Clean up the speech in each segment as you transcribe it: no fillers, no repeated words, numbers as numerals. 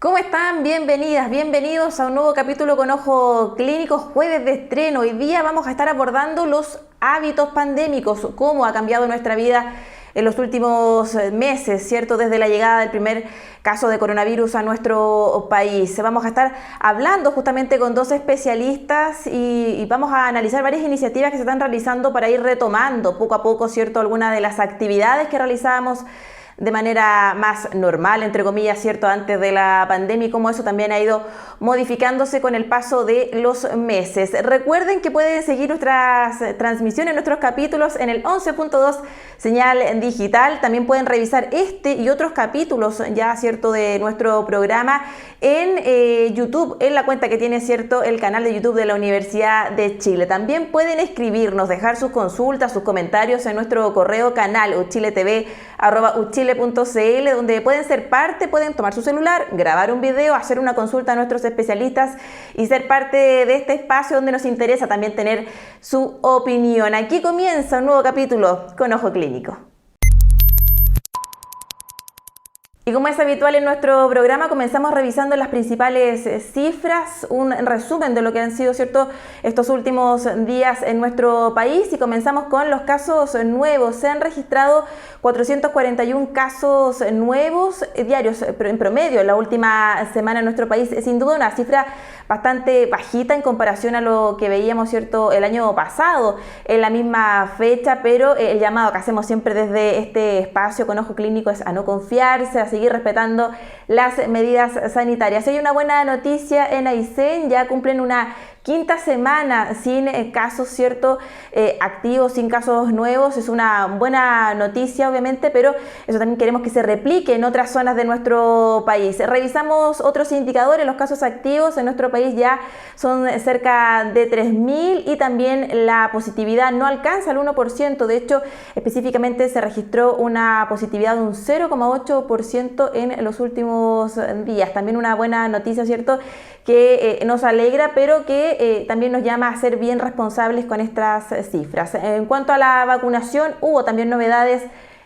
¿Cómo están? Bienvenidas, bienvenidos a un nuevo capítulo con Ojo Clínico, jueves de estreno. Hoy día vamos a estar abordando los hábitos pandémicos, cómo ha cambiado nuestra vida en los últimos meses, ¿cierto? Desde la llegada del primer caso de coronavirus a nuestro país. Vamos a estar hablando justamente con dos especialistas y vamos a analizar varias iniciativas que se están realizando para ir retomando poco a poco, ¿cierto? Algunas de las actividades que realizábamos de manera más normal, entre comillas, ¿cierto?, antes de la pandemia, y cómo eso también ha ido modificándose con el paso de los meses. Recuerden que pueden seguir nuestras transmisiones, nuestros capítulos en el 11.2 señal digital. También pueden revisar este y otros capítulos ya, ¿cierto?, de nuestro programa en YouTube, en la cuenta que tiene, ¿cierto?, el canal de YouTube de la Universidad de Chile. También pueden escribirnos, dejar sus consultas, sus comentarios en nuestro correo canal uchiletv@uchile.cl, donde pueden ser parte, pueden tomar su celular, grabar un video, hacer una consulta a nuestros especialistas y ser parte de este espacio donde nos interesa también tener su opinión. Aquí comienza un nuevo capítulo con Ojo Clínico. Y como es habitual en nuestro programa, comenzamos revisando las principales cifras, un resumen de lo que han sido, ¿cierto?, estos últimos días en nuestro país, y comenzamos con los casos nuevos. Se han registrado 441 casos nuevos diarios en promedio en la última semana en nuestro país. Sin duda una cifra bastante bajita en comparación a lo que veíamos, ¿cierto?, el año pasado en la misma fecha, pero el llamado que hacemos siempre desde este espacio con Ojo Clínico es a no confiarse, a seguir respetando las medidas sanitarias. Hay una buena noticia en Aysén, ya cumplen una quinta semana sin casos, ¿cierto?, activos, sin casos nuevos. Es una buena noticia, obviamente, pero eso también queremos que se replique en otras zonas de nuestro país. Revisamos otros indicadores. Los casos activos en nuestro país ya son cerca de 3.000 y también la positividad no alcanza el 1%. De hecho, específicamente se registró una positividad de un 0,8% en los últimos días. También una buena noticia, ¿cierto?, que nos alegra, pero que también nos llama a ser bien responsables con estas cifras. En cuanto a la vacunación, hubo también novedades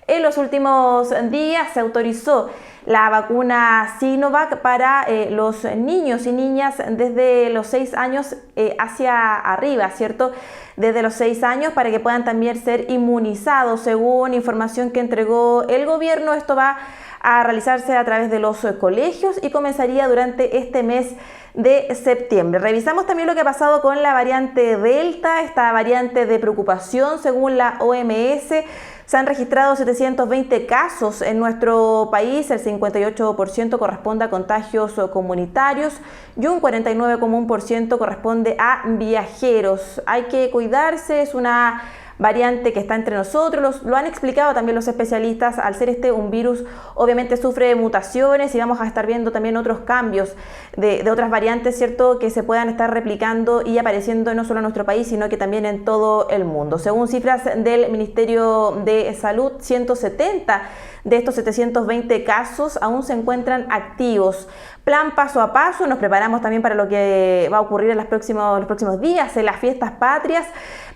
en los últimos días. Se autorizó la vacuna Sinovac para los niños y niñas desde los 6 años hacia arriba, ¿cierto?, desde los 6 años, para que puedan también ser inmunizados. Según información que entregó el gobierno, esto va a realizarse a través de los colegios y comenzaría durante este mes de septiembre. Revisamos también lo que ha pasado con la variante Delta, esta variante de preocupación según la OMS. Se han registrado 720 casos en nuestro país, el 58% corresponde a contagios comunitarios y un 49,1% corresponde a viajeros. Hay que cuidarse, es una variante que está entre nosotros, lo han explicado también los especialistas. Al ser un virus, obviamente sufre mutaciones y vamos a estar viendo también otros cambios de otras variantes, ¿cierto?, que se puedan estar replicando y apareciendo no solo en nuestro país, sino que también en todo el mundo. Según cifras del Ministerio de Salud, 170 de estos 720 casos aún se encuentran activos. Plan paso a paso, nos preparamos también para lo que va a ocurrir en los próximos días, en las fiestas patrias,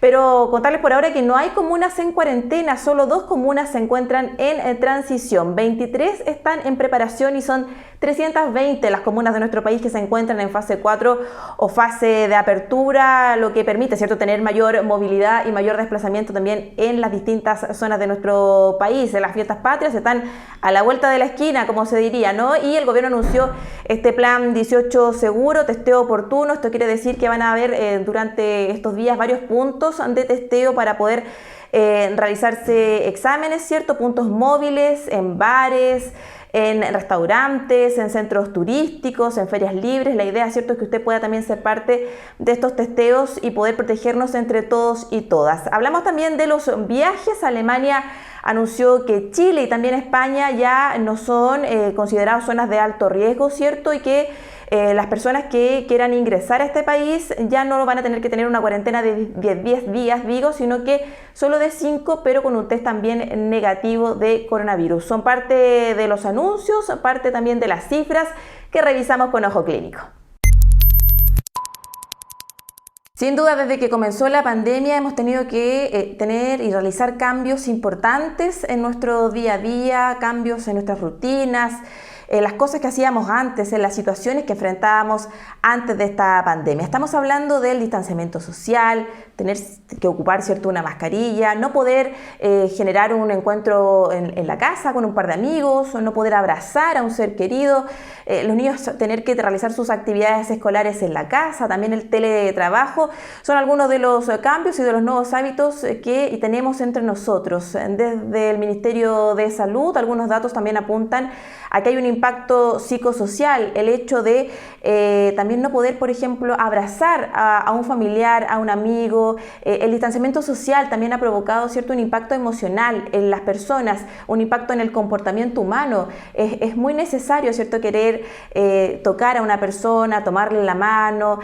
pero contarles por ahora que no hay comunas en cuarentena, solo 2 comunas se encuentran en transición, 23 están en preparación y son 320 las comunas de nuestro país que se encuentran en fase 4 o fase de apertura, lo que permite, ¿cierto?, tener mayor movilidad y mayor desplazamiento también en las distintas zonas de nuestro país. Las fiestas patrias están a la vuelta de la esquina, como se diría, ¿no? Y el gobierno anunció este plan 18 seguro, testeo oportuno. Esto quiere decir que van a haber durante estos días varios puntos de testeo para poder realizarse exámenes, ¿cierto?, puntos móviles en bares, en restaurantes, en centros turísticos, en ferias libres. La idea, ¿cierto?, es que usted pueda también ser parte de estos testeos y poder protegernos entre todos y todas. Hablamos también de los viajes. Alemania anunció que Chile y también España ya no son considerados zonas de alto riesgo, ¿cierto?, y que las personas que quieran ingresar a este país ya no van a tener que tener una cuarentena de 10 días, digo, sino que solo de 5, pero con un test también negativo de coronavirus. Son parte de los anuncios, parte también de las cifras que revisamos con Ojo Clínico. Sin duda, desde que comenzó la pandemia hemos tenido que tener y realizar cambios importantes en nuestro día a día, cambios en nuestras rutinas, las cosas que hacíamos antes, en las situaciones que enfrentábamos antes de esta pandemia. Estamos hablando del distanciamiento social, tener que ocupar, ¿cierto?, una mascarilla, no poder generar un encuentro en la casa con un par de amigos, no poder abrazar a un ser querido, los niños tener que realizar sus actividades escolares en la casa, también el teletrabajo, son algunos de los cambios y de los nuevos hábitos que tenemos entre nosotros. Desde el Ministerio de Salud, algunos datos también apuntan a que hay un impacto psicosocial, el hecho de también no poder, por ejemplo, abrazar a un familiar, a un amigo. El distanciamiento social también ha provocado, ¿cierto?, un impacto emocional en las personas, un impacto en el comportamiento humano. Es muy necesario, ¿cierto?, querer tocar a una persona, tomarle la mano,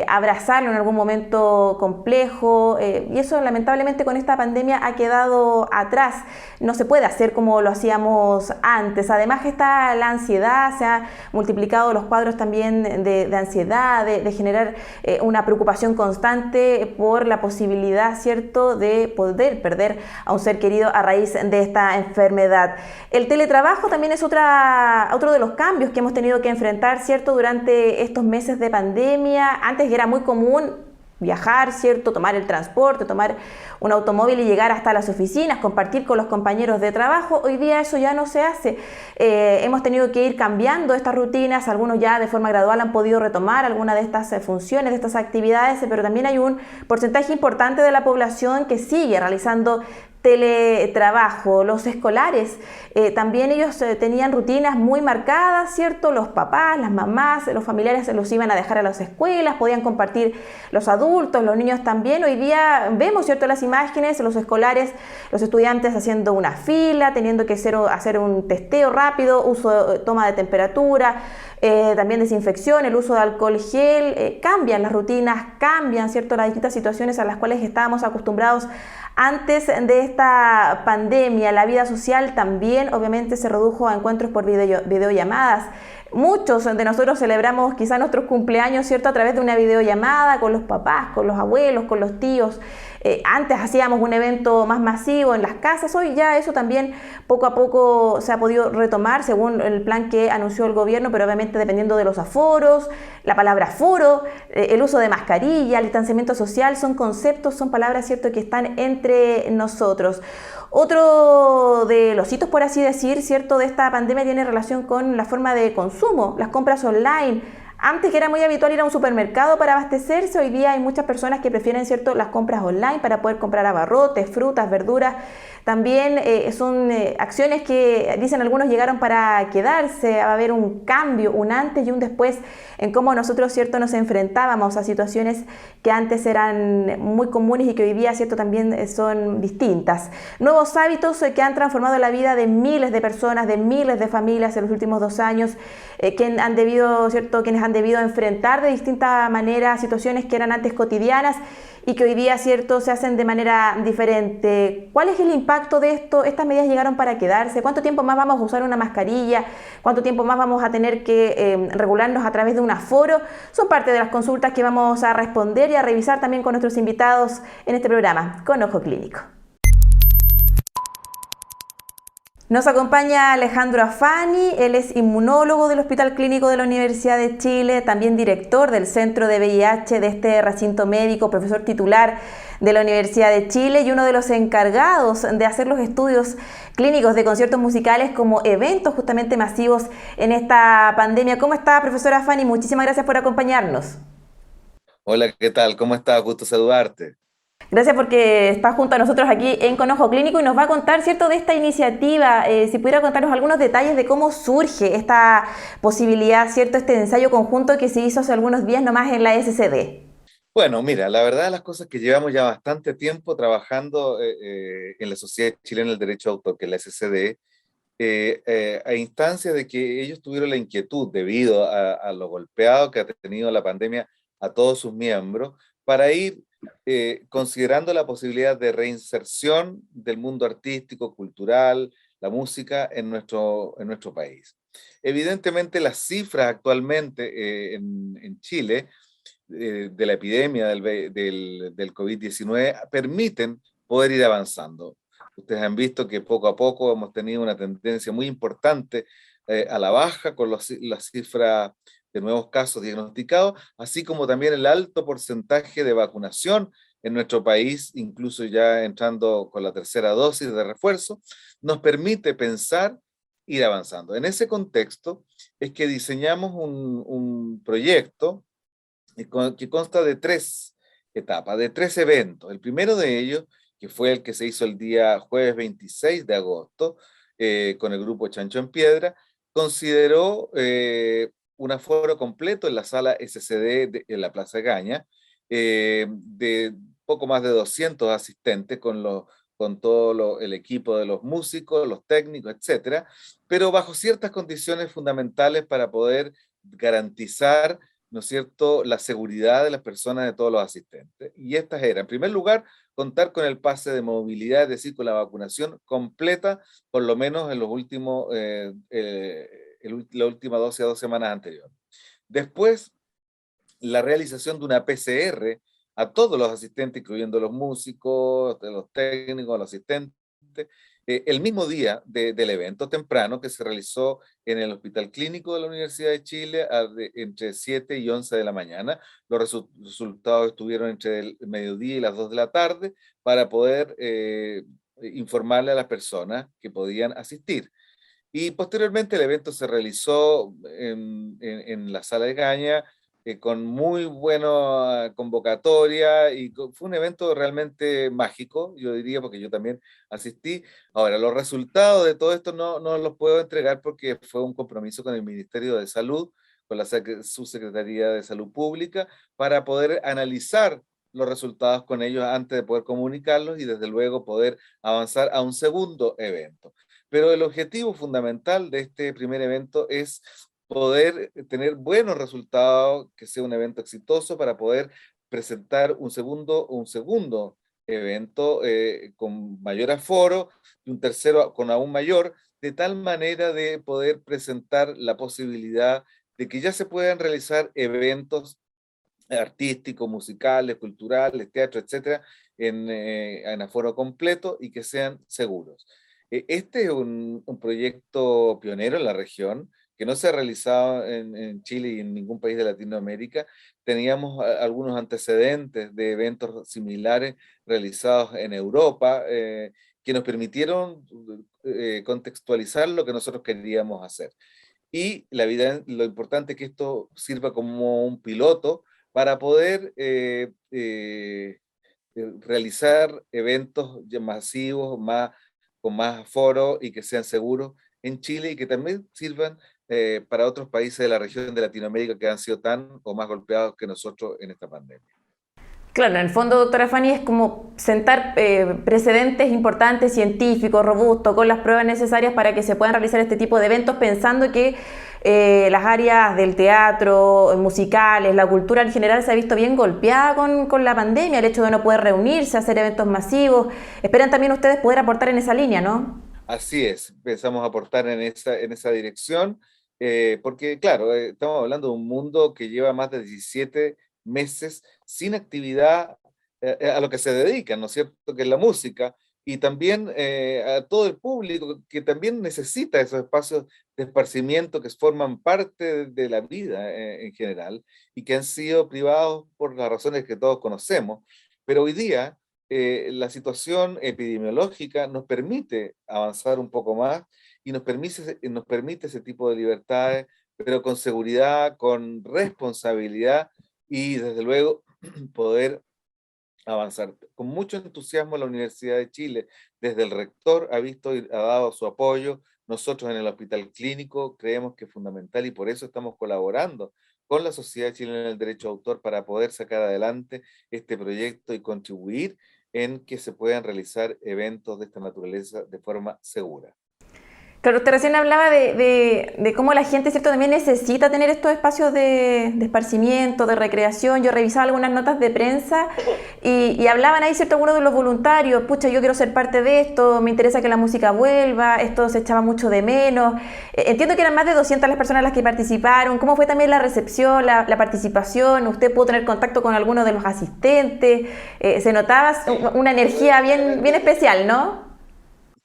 abrazarlo en algún momento complejo, y eso lamentablemente con esta pandemia ha quedado atrás. No se puede hacer como lo hacíamos antes. Además está la ansiedad, se han multiplicado los cuadros también de ansiedad, de generar una preocupación constante por la posibilidad, ¿cierto?, de poder perder a un ser querido a raíz de esta enfermedad. El teletrabajo también es otro de los cambios que hemos tenido que enfrentar, ¿cierto?, durante estos meses de pandemia. Antes era muy común viajar, ¿cierto?, tomar el transporte, tomar un automóvil y llegar hasta las oficinas, compartir con los compañeros de trabajo. Hoy día eso ya no se hace. Hemos tenido que ir cambiando estas rutinas, algunos ya de forma gradual han podido retomar algunas de estas funciones, de estas actividades, pero también hay un porcentaje importante de la población que sigue realizando teletrabajo. Los escolares, también ellos tenían rutinas muy marcadas, ¿cierto? Los papás, las mamás, los familiares los iban a dejar a las escuelas, podían compartir los adultos, los niños también. Hoy día vemos, ¿cierto?, las imágenes, los escolares, los estudiantes haciendo una fila, teniendo que hacer un testeo rápido, toma de temperatura, también desinfección, el uso de alcohol gel. Cambian las rutinas, cambian, ¿cierto?, las distintas situaciones a las cuales estábamos acostumbrados antes de esta pandemia. La vida social también obviamente se redujo a encuentros por videollamadas. Muchos de nosotros celebramos quizá nuestros cumpleaños, ¿cierto?, a través de una videollamada con los papás, con los abuelos, con los tíos. Antes hacíamos un evento más masivo en las casas, hoy ya eso también poco a poco se ha podido retomar según el plan que anunció el gobierno, pero obviamente dependiendo de los aforos. La palabra aforo, el uso de mascarilla, el distanciamiento social, son conceptos, son palabras, ¿cierto?, que están entre nosotros. Otro de los hitos, por así decir, ¿cierto?, de esta pandemia tiene relación con la forma de consumo, las compras online. Antes que era muy habitual ir a un supermercado para abastecerse, hoy día hay muchas personas que prefieren, ¿cierto?, las compras online para poder comprar abarrotes, frutas, verduras. También son acciones que, dicen algunos, llegaron para quedarse. Va a haber un cambio, un antes y un después en cómo nosotros, ¿cierto?, nos enfrentábamos a situaciones que antes eran muy comunes y que hoy día, ¿cierto?, también son distintas. Nuevos hábitos que han transformado la vida de miles de personas, de miles de familias en los últimos 2 años, quienes han debido enfrentar de distinta manera situaciones que eran antes cotidianas y que hoy día, ¿cierto?, se hacen de manera diferente. ¿Cuál es el impacto de esto? ¿Estas medidas llegaron para quedarse? ¿Cuánto tiempo más vamos a usar una mascarilla? ¿Cuánto tiempo más vamos a tener que regularnos a través de un aforo? Son parte de las consultas que vamos a responder y a revisar también con nuestros invitados en este programa, con Ojo Clínico. Nos acompaña Alejandro Afani, él es inmunólogo del Hospital Clínico de la Universidad de Chile, también director del Centro de VIH de este recinto médico, profesor titular de la Universidad de Chile y uno de los encargados de hacer los estudios clínicos de conciertos musicales como eventos justamente masivos en esta pandemia. ¿Cómo está, profesor Afani? Muchísimas gracias por acompañarnos. Hola, ¿qué tal? ¿Cómo estás? Gusto saludarte. Gracias porque está junto a nosotros aquí en Con Ojo Clínico y nos va a contar, ¿cierto?, de esta iniciativa. Si pudiera contarnos algunos detalles de cómo surge esta posibilidad, ¿cierto?, este ensayo conjunto que se hizo hace algunos días nomás en la SCD. Bueno, mira, la verdad de las cosas que llevamos ya bastante tiempo trabajando en la Sociedad Chilena del Derecho de Autor, que es la SCD, a instancia de que ellos tuvieron la inquietud debido a lo golpeado que ha tenido la pandemia a todos sus miembros, para ir considerando la posibilidad de reinserción del mundo artístico, cultural, la música en nuestro país. Evidentemente, las cifras actualmente en Chile de la epidemia del COVID-19 permiten poder ir avanzando. Ustedes han visto que poco a poco hemos tenido una tendencia muy importante a la baja con la cifra de nuevos casos diagnosticados, así como también el alto porcentaje de vacunación en nuestro país, incluso ya entrando con la tercera dosis de refuerzo, nos permite pensar ir avanzando. En ese contexto es que diseñamos un proyecto que consta de 3 etapas, de 3 eventos. El primero de ellos, que fue el que se hizo el día jueves 26 de agosto, con el grupo Chancho en Piedra, consideró un aforo completo en la sala SCD en la Plaza Gaña, de poco más de 200 asistentes con todo el equipo de los músicos, los técnicos, etcétera, pero bajo ciertas condiciones fundamentales para poder garantizar, ¿no es cierto?, la seguridad de las personas, de todos los asistentes. Y estas eran, en primer lugar, contar con el pase de movilidad, es decir, con la vacunación completa, por lo menos en los últimos, la última dosis a 2 semanas anteriores. Después, la realización de una PCR a todos los asistentes, incluyendo los músicos, los técnicos, los asistentes, el mismo día del evento temprano que se realizó en el Hospital Clínico de la Universidad de Chile entre 7 y 11 de la mañana. Los resultados estuvieron entre el mediodía y las 2 de la tarde para poder informarle a las personas que podían asistir. Y posteriormente el evento se realizó en la sala de Gaña, con muy buena convocatoria, y fue un evento realmente mágico, yo diría, porque yo también asistí. Ahora, los resultados de todo esto no los puedo entregar porque fue un compromiso con el Ministerio de Salud, con la Subsecretaría de Salud Pública, para poder analizar los resultados con ellos antes de poder comunicarlos y desde luego poder avanzar a un segundo evento. Pero el objetivo fundamental de este primer evento es poder tener buenos resultados, que sea un evento exitoso para poder presentar un segundo evento con mayor aforo y un tercero con aún mayor, de tal manera de poder presentar la posibilidad de que ya se puedan realizar eventos artísticos, musicales, culturales, teatro, etcétera, en aforo completo y que sean seguros. Este es un proyecto pionero en la región, que no se ha realizado en Chile y en ningún país de Latinoamérica. Teníamos algunos antecedentes de eventos similares realizados en Europa, que nos permitieron contextualizar lo que nosotros queríamos hacer. Y lo importante es que esto sirva como un piloto para poder realizar eventos masivos, con más aforo y que sean seguros en Chile y que también sirvan para otros países de la región de Latinoamérica que han sido tan o más golpeados que nosotros en esta pandemia. Claro, en el fondo, doctora Fanny, es como sentar precedentes importantes, científicos, robustos, con las pruebas necesarias para que se puedan realizar este tipo de eventos, pensando que las áreas del teatro, musicales, la cultura en general se ha visto bien golpeada con la pandemia, el hecho de no poder reunirse, hacer eventos masivos. Esperan también ustedes poder aportar en esa línea, ¿no? Así es, pensamos aportar en esa dirección, porque claro, estamos hablando de un mundo que lleva más de 17 meses sin actividad a lo que se dedican, ¿no es cierto?, que es la música, y también a todo el público que también necesita esos espacios de esparcimiento que forman parte de la vida en general, y que han sido privados por las razones que todos conocemos. Pero hoy día la situación epidemiológica nos permite avanzar un poco más y nos permite ese tipo de libertades, pero con seguridad, con responsabilidad y desde luego poder avanzar. Con mucho entusiasmo la Universidad de Chile, desde el rector, ha visto y ha dado su apoyo. Nosotros en el Hospital Clínico creemos que es fundamental y por eso estamos colaborando con la Sociedad Chilena del Derecho de Autor para poder sacar adelante este proyecto y contribuir en que se puedan realizar eventos de esta naturaleza de forma segura. Claro, usted recién hablaba de cómo la gente, ¿cierto?, también necesita tener estos espacios de esparcimiento, de recreación. Yo revisaba algunas notas de prensa y hablaban ahí, ¿cierto?, algunos de los voluntarios: pucha, yo quiero ser parte de esto, me interesa que la música vuelva, esto se echaba mucho de menos. Entiendo que eran más de 200 las personas las que participaron. ¿Cómo fue también la recepción, la participación? ¿Usted pudo tener contacto con alguno de los asistentes? Se notaba una energía bien especial, ¿no?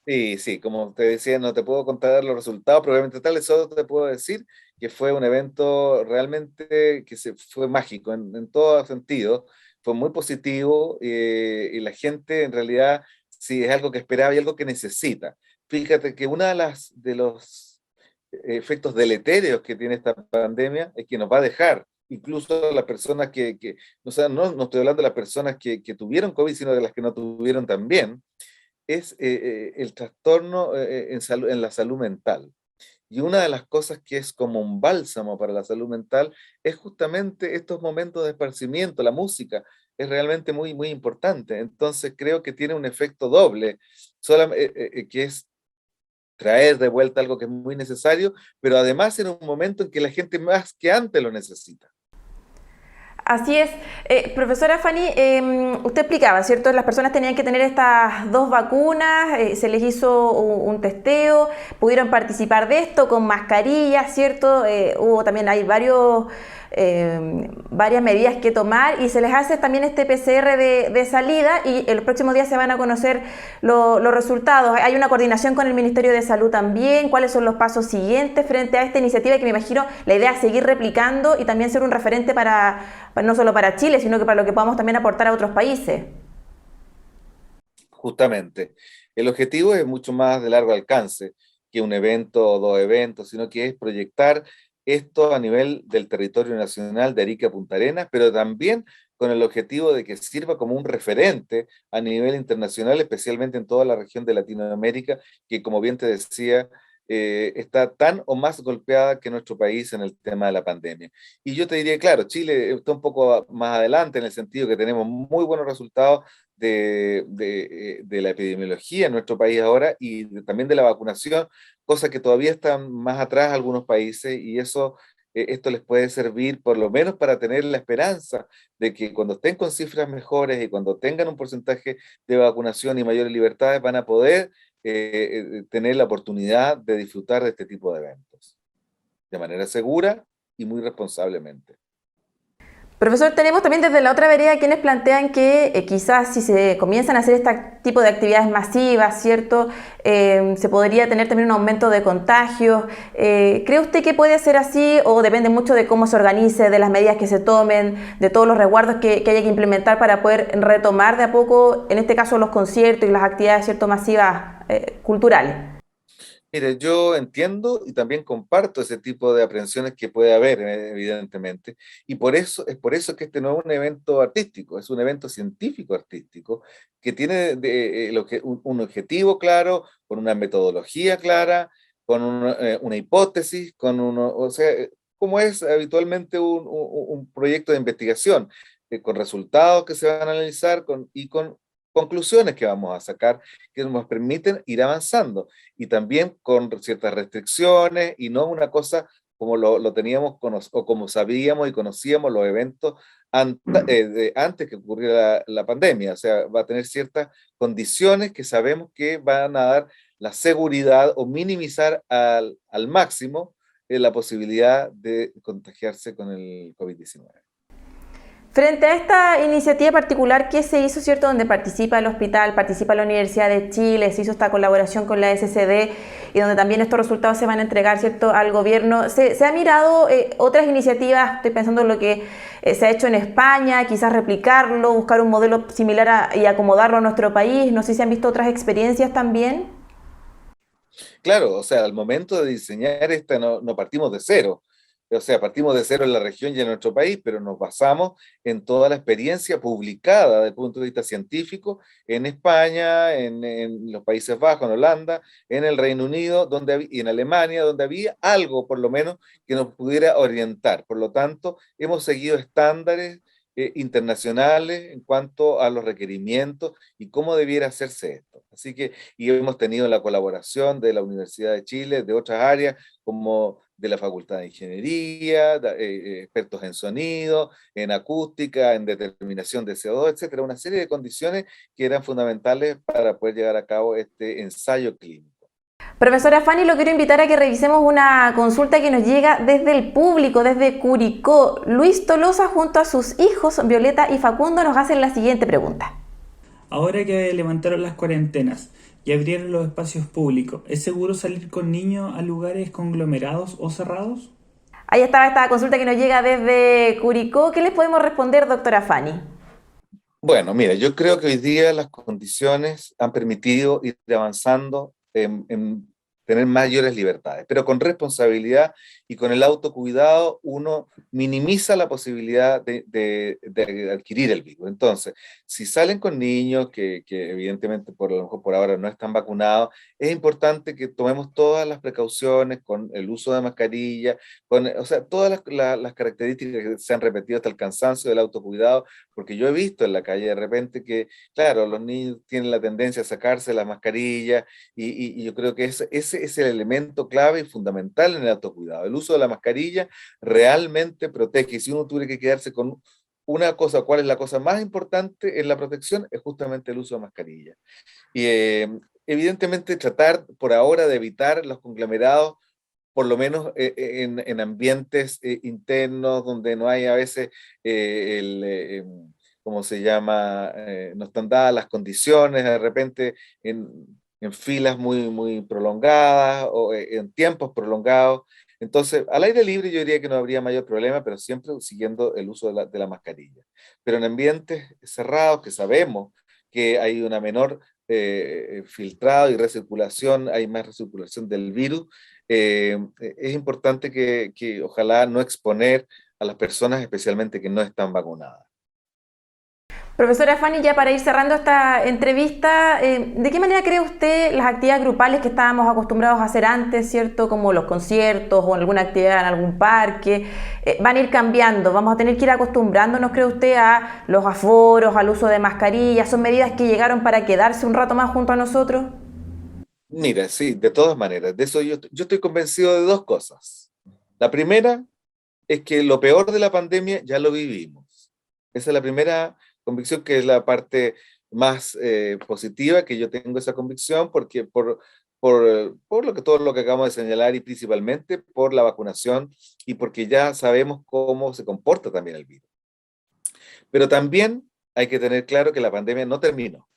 Sí, sí, como te decía, no te puedo contar los resultados probablemente tales, solo te puedo decir que fue un evento realmente que fue mágico en todo sentido, fue muy positivo y la gente en realidad sí es algo que esperaba y algo que necesita. Fíjate que una de los efectos deletéreos que tiene esta pandemia es que nos va a dejar. Incluso las personas o sea, no estoy hablando de las personas que tuvieron COVID, sino de las que no tuvieron también, es el trastorno en la salud mental. Y una de las cosas que es como un bálsamo para la salud mental es justamente estos momentos de esparcimiento. La música es realmente muy, muy importante. Entonces creo que tiene un efecto doble, que es traer de vuelta algo que es muy necesario, pero además en un momento en que la gente más que antes lo necesita. Así es. Profesora Fanny, usted explicaba, ¿cierto? Las personas tenían que tener estas dos vacunas, se les hizo un testeo, pudieron participar de esto con mascarillas, ¿cierto? Hubo también, hay varias medidas que tomar y se les hace también este PCR de salida y en los próximos días se van a conocer los resultados. Hay una coordinación con el Ministerio de Salud también, cuáles son los pasos siguientes frente a esta iniciativa que me imagino la idea es seguir replicando y también ser un referente no solo para Chile, sino que para lo que podamos también aportar a otros países. Justamente. El objetivo es mucho más de largo alcance que un evento o dos eventos, sino que es proyectar esto a nivel del territorio nacional de Arica a Punta Arenas, pero también con el objetivo de que sirva como un referente a nivel internacional, especialmente en toda la región de Latinoamérica, que como bien te decía, está tan o más golpeada que nuestro país en el tema de la pandemia. Y yo te diría, claro, Chile está un poco más adelante en el sentido que tenemos muy buenos resultados de la epidemiología en nuestro país ahora y también de la vacunación, cosas que todavía están más atrás algunos países y eso, esto les puede servir por lo menos para tener la esperanza de que cuando estén con cifras mejores y cuando tengan un porcentaje de vacunación y mayores libertades van a poder tener la oportunidad de disfrutar de este tipo de eventos de manera segura y muy responsablemente. Profesor, tenemos también desde la otra vereda quienes plantean que quizás si se comienzan a hacer este tipo de actividades masivas, ¿cierto? Se podría tener también un aumento de contagios. ¿Cree usted que puede ser así o depende mucho de cómo se organice, de las medidas que se tomen, de todos los resguardos que haya que implementar para poder retomar de a poco, en este caso, los conciertos y las actividades, ¿cierto?, masivas culturales? Mire, yo entiendo y también comparto ese tipo de aprensiones que puede haber, evidentemente, y por eso que este no es un evento artístico, es un evento científico artístico que tiene un objetivo claro, con una metodología clara, con una hipótesis, o sea, como es habitualmente un proyecto de investigación, con resultados que se van a analizar y con conclusiones que vamos a sacar que nos permiten ir avanzando y también con ciertas restricciones y no una cosa como lo teníamos o como sabíamos y conocíamos los eventos antes que ocurriera la pandemia. O sea, va a tener ciertas condiciones que sabemos que van a dar la seguridad o minimizar al máximo la posibilidad de contagiarse con el COVID-19. Frente a esta iniciativa particular, ¿qué se hizo, cierto? Donde participa el hospital, participa la Universidad de Chile, se hizo esta colaboración con la SCD y donde también estos resultados se van a entregar, ¿cierto?, al gobierno. ¿Se ha mirado otras iniciativas? Estoy pensando en lo que se ha hecho en España, quizás replicarlo, buscar un modelo similar y acomodarlo a nuestro país. No sé si han visto otras experiencias también. Claro, o sea, al momento de diseñar esta no partimos de cero. O sea, partimos de cero en la región y en nuestro país, pero nos basamos en toda la experiencia publicada desde el punto de vista científico en España, en los Países Bajos, en Holanda, en el Reino Unido y en Alemania, donde había algo, por lo menos, que nos pudiera orientar. Por lo tanto, hemos seguido estándares internacionales en cuanto a los requerimientos y cómo debiera hacerse esto. Así que, y hemos tenido la colaboración de la Universidad de Chile, de otras áreas, como de la Facultad de Ingeniería, expertos en sonido, en acústica, en determinación de CO2, etcétera, una serie de condiciones que eran fundamentales para poder llevar a cabo este ensayo clínico. Profesora Fanny, lo quiero invitar a que revisemos una consulta que nos llega desde el público, desde Curicó. Luis Tolosa junto a sus hijos, Violeta y Facundo, nos hacen la siguiente pregunta. Ahora que levantaron las cuarentenas, y abrieron los espacios públicos. ¿Es seguro salir con niños a lugares conglomerados o cerrados? Ahí estaba esta consulta que nos llega desde Curicó. ¿Qué les podemos responder, doctora Fanny? Bueno, mira, yo creo que hoy día las condiciones han permitido ir avanzando en tener mayores libertades, pero con responsabilidad y con el autocuidado uno minimiza la posibilidad de adquirir el virus. Entonces, si salen con niños que evidentemente a lo mejor por ahora no están vacunados, es importante que tomemos todas las precauciones con el uso de mascarilla, o sea, todas las características que se han repetido hasta el cansancio del autocuidado, porque yo he visto en la calle de repente que, claro, los niños tienen la tendencia a sacarse la mascarilla y yo creo que ese es el elemento clave y fundamental en el autocuidado. El uso de la mascarilla realmente protege. Y si uno tuviera que quedarse con una cosa, ¿cuál es la cosa más importante en la protección? Es justamente el uso de mascarilla. Y evidentemente tratar por ahora de evitar los conglomerados, por lo menos en ambientes internos donde no hay a veces ¿cómo se llama? No están dadas las condiciones, de repente en filas muy prolongadas o en tiempos prolongados. Entonces, al aire libre yo diría que no habría mayor problema, pero siempre siguiendo el uso de la mascarilla. Pero en ambientes cerrados, que sabemos que hay una menor filtrado y recirculación, hay más recirculación del virus, es importante que ojalá no exponer a las personas, especialmente que no están vacunadas. Profesora Fanny, ya para ir cerrando esta entrevista, ¿de qué manera cree usted las actividades grupales que estábamos acostumbrados a hacer antes, cierto, como los conciertos o alguna actividad en algún parque, van a ir cambiando? ¿Vamos a tener que ir acostumbrándonos, cree usted, a los aforos, al uso de mascarillas? ¿Son medidas que llegaron para quedarse un rato más junto a nosotros? Mira, sí, de todas maneras, de eso yo estoy convencido de dos cosas. La primera es que lo peor de la pandemia ya lo vivimos. Esa es la primera convicción, que es la parte más positiva, que yo tengo esa convicción, porque todo lo que acabamos de señalar y principalmente por la vacunación y porque ya sabemos cómo se comporta también el virus. Pero también hay que tener claro que la pandemia no terminó.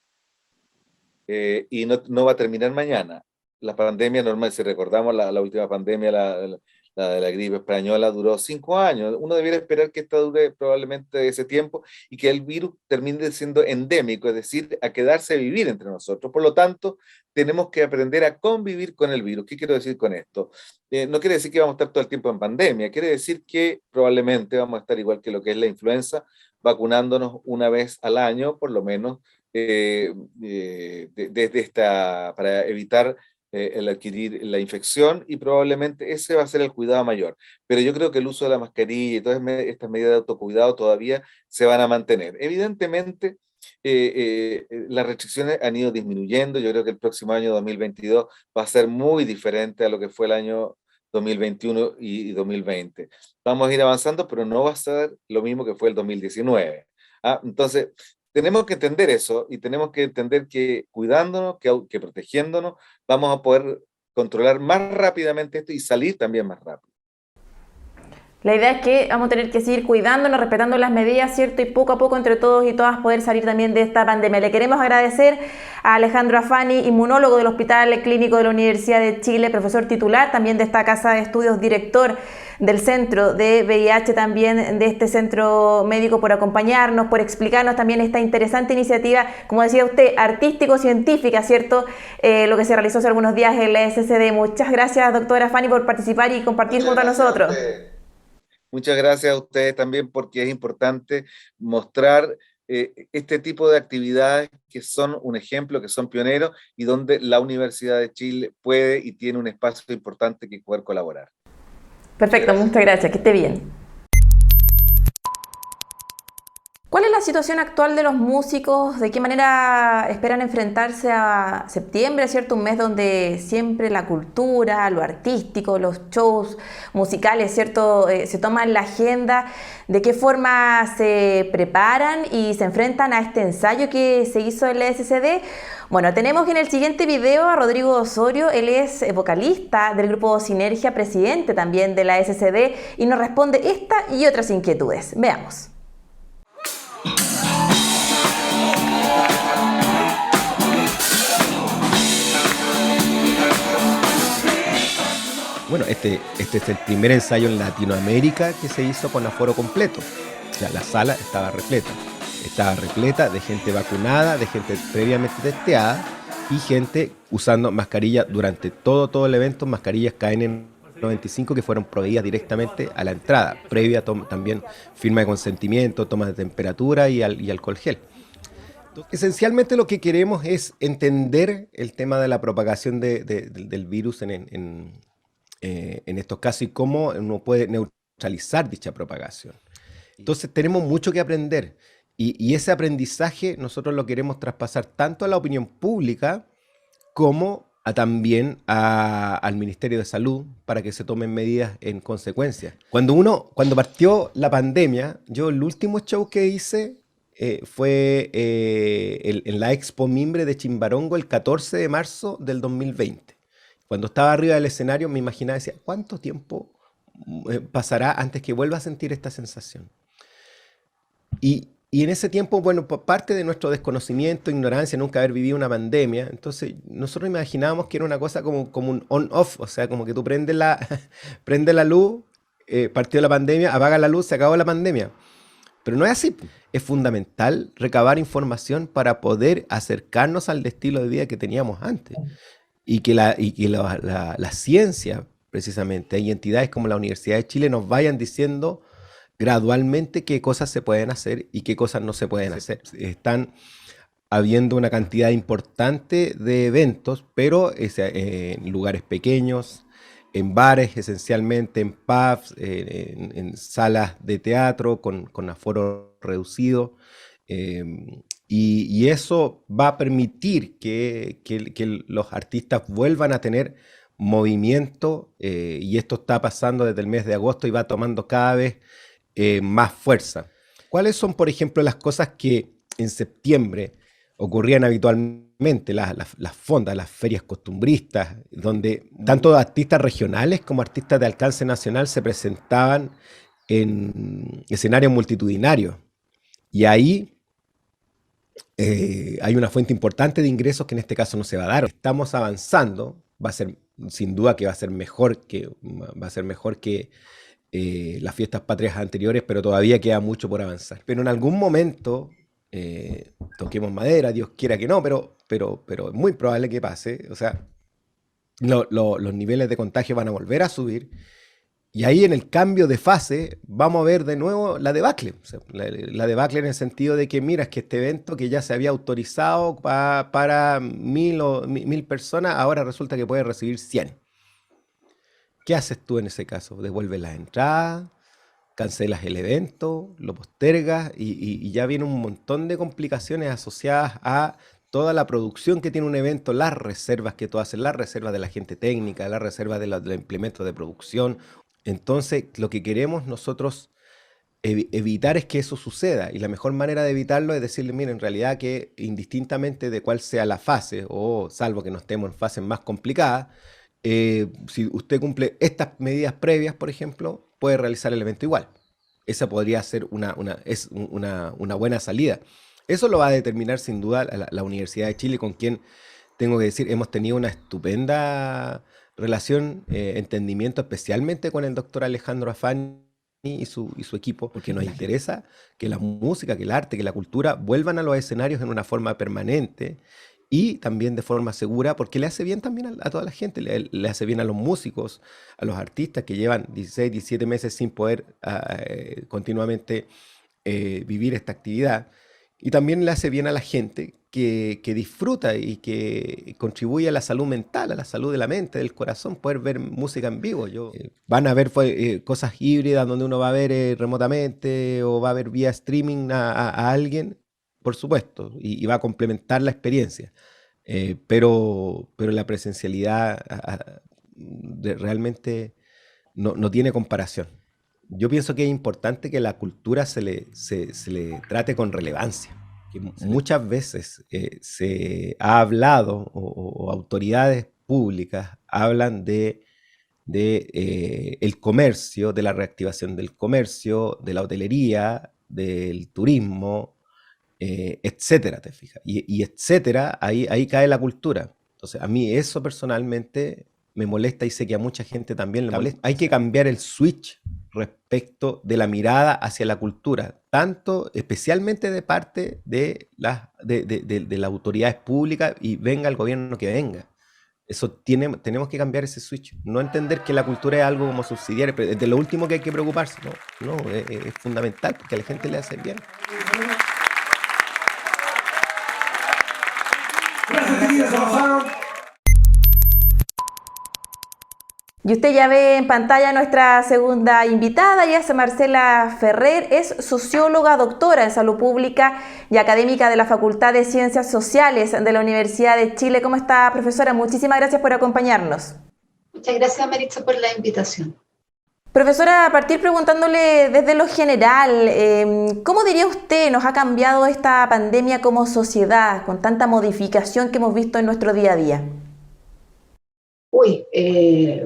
Y no va a terminar mañana. La pandemia normal, si recordamos la última pandemia, la de la gripe española, duró 5 años. Uno debiera esperar que esta dure probablemente ese tiempo y que el virus termine siendo endémico, es decir, a quedarse a vivir entre nosotros. Por lo tanto, tenemos que aprender a convivir con el virus. ¿Qué quiero decir con esto? No quiere decir que vamos a estar todo el tiempo en pandemia, quiere decir que probablemente vamos a estar igual que lo que es la influenza, vacunándonos una vez al año, por lo menos, para evitar el adquirir la infección, y probablemente ese va a ser el cuidado mayor. Pero yo creo que el uso de la mascarilla y todas estas medidas de autocuidado todavía se van a mantener. Evidentemente, las restricciones han ido disminuyendo. Yo creo que el próximo año 2022 va a ser muy diferente a lo que fue el año 2021 y 2020. Vamos a ir avanzando, pero no va a ser lo mismo que fue el 2019. Entonces, tenemos que entender eso y tenemos que entender que cuidándonos, que protegiéndonos, vamos a poder controlar más rápidamente esto y salir también más rápido. La idea es que vamos a tener que seguir cuidándonos, respetando las medidas, ¿cierto? Y poco a poco entre todos y todas poder salir también de esta pandemia. Le queremos agradecer a Alejandro Afani, inmunólogo del Hospital Clínico de la Universidad de Chile, profesor titular también de esta Casa de Estudios, director del Centro de VIH, también de este centro médico, por acompañarnos, por explicarnos también esta interesante iniciativa, como decía usted, artístico-científica, ¿cierto? Lo que se realizó hace algunos días en la SCD. Muchas gracias, doctora Afani, por participar y compartir junto a nosotros. Muchas gracias a ustedes también, porque es importante mostrar este tipo de actividades que son un ejemplo, que son pioneros y donde la Universidad de Chile puede y tiene un espacio importante que poder colaborar. Perfecto, muchas gracias, que esté bien. ¿Cuál es la situación actual de los músicos? ¿De qué manera esperan enfrentarse a septiembre, ¿cierto? Un mes donde siempre la cultura, lo artístico, los shows musicales, ¿cierto? Se toman la agenda. ¿De qué forma se preparan y se enfrentan a este ensayo que se hizo en la SCD? Bueno, tenemos en el siguiente video a Rodrigo Osorio. Él es vocalista del grupo Sinergia, presidente también de la SCD, y nos responde esta y otras inquietudes. Veamos. Bueno, este es el primer ensayo en Latinoamérica que se hizo con aforo completo. O sea, la sala estaba repleta de gente vacunada, de gente previamente testeada y gente usando mascarilla durante todo el evento, mascarillas KN95 que fueron proveídas directamente a la entrada, previa también firma de consentimiento, toma de temperatura y alcohol gel. Esencialmente lo que queremos es entender el tema de la propagación del virus en estos casos y cómo uno puede neutralizar dicha propagación. Entonces tenemos mucho que aprender y ese aprendizaje nosotros lo queremos traspasar tanto a la opinión pública como también al Ministerio de Salud para que se tomen medidas en consecuencia. Cuando partió la pandemia, yo el último show que hice fue en la Expo Mimbre de Chimbarongo el 14 de marzo del 2020. Cuando estaba arriba del escenario me imaginaba, decía, ¿cuánto tiempo pasará antes que vuelva a sentir esta sensación? Y en ese tiempo, bueno, parte de nuestro desconocimiento, ignorancia, nunca haber vivido una pandemia, entonces nosotros imaginábamos que era una cosa como un on-off, o sea, como que tú prendes la luz, partió la pandemia, apagas la luz, se acabó la pandemia. Pero no es así. Es fundamental recabar información para poder acercarnos al estilo de vida que teníamos antes. Y que la ciencia, precisamente, hay entidades como la Universidad de Chile nos vayan diciendo gradualmente qué cosas se pueden hacer y qué cosas no se pueden hacer. Están habiendo una cantidad importante de eventos, pero en lugares pequeños, en bares esencialmente, en pubs, en salas de teatro con aforo reducido. Y eso va a permitir que los artistas vuelvan a tener movimiento y esto está pasando desde el mes de agosto y va tomando cada vez más fuerza. ¿Cuáles son, por ejemplo, las cosas que en septiembre ocurrían habitualmente? Las fondas, las ferias costumbristas, donde tanto artistas regionales como artistas de alcance nacional se presentaban en escenarios multitudinarios. Y ahí hay una fuente importante de ingresos que en este caso no se va a dar. Estamos avanzando, va a ser sin duda que va a ser mejor que las fiestas patrias anteriores, pero todavía queda mucho por avanzar. Pero en algún momento, toquemos madera, Dios quiera que no, pero es muy probable que pase. O sea, los niveles de contagio van a volver a subir. Y ahí en el cambio de fase vamos a ver de nuevo la debacle. O sea, la debacle en el sentido de que, mira, es que este evento que ya se había autorizado para 1.000 personas, ahora resulta que puede recibir 100. ¿Qué haces tú en ese caso? ¿Devuelves las entradas? ¿Cancelas el evento? ¿Lo postergas? Y ya viene un montón de complicaciones asociadas a toda la producción que tiene un evento, las reservas que tú haces, las reservas de la gente técnica, las reservas de los implementos de producción. Entonces, lo que queremos nosotros evitar es que eso suceda. Y la mejor manera de evitarlo es decirle, mira, en realidad que indistintamente de cuál sea la fase, o salvo que no estemos en fases más complicadas, si usted cumple estas medidas previas, por ejemplo, puede realizar el evento igual. Esa podría ser una buena salida. Eso lo va a determinar sin duda la Universidad de Chile, con quien, tengo que decir, hemos tenido una estupenda relación, entendimiento, especialmente con el doctor Alejandro Afani y su equipo, porque nos interesa que la música, que el arte, que la cultura vuelvan a los escenarios en una forma permanente y también de forma segura, porque le hace bien también a toda la gente, le hace bien a los músicos, a los artistas que llevan 16, 17 meses sin poder continuamente vivir esta actividad, y también le hace bien a la gente que disfruta y que contribuye a la salud mental, a la salud de la mente, del corazón, poder ver música en vivo. Van a ver cosas híbridas donde uno va a ver remotamente o va a ver vía streaming a alguien, por supuesto, y va a complementar la experiencia. Pero la presencialidad realmente no tiene comparación. Yo pienso que es importante que la cultura se le trate con relevancia. Que muchas veces se ha hablado, o autoridades públicas hablan de el comercio, de la reactivación del comercio, de la hotelería, del turismo, etcétera, te fijas. Y etcétera, ahí cae la cultura. Entonces, a mí eso personalmente me molesta y sé que a mucha gente también le molesta. Hay que cambiar el switch respecto de la mirada hacia la cultura, tanto especialmente de parte de las autoridades públicas y venga el gobierno que venga. Tenemos que cambiar ese switch, no entender que la cultura es algo como subsidiario, pero es de lo último que hay que preocuparse, es fundamental porque a la gente le hace bien. Y usted ya ve en pantalla a nuestra segunda invitada, ella es Marcela Ferrer, es socióloga, doctora en salud pública y académica de la Facultad de Ciencias Sociales de la Universidad de Chile. ¿Cómo está, profesora? Muchísimas gracias por acompañarnos. Muchas gracias, Maritza, por la invitación. Profesora, a partir preguntándole desde lo general, ¿cómo diría usted nos ha cambiado esta pandemia como sociedad con tanta modificación que hemos visto en nuestro día a día?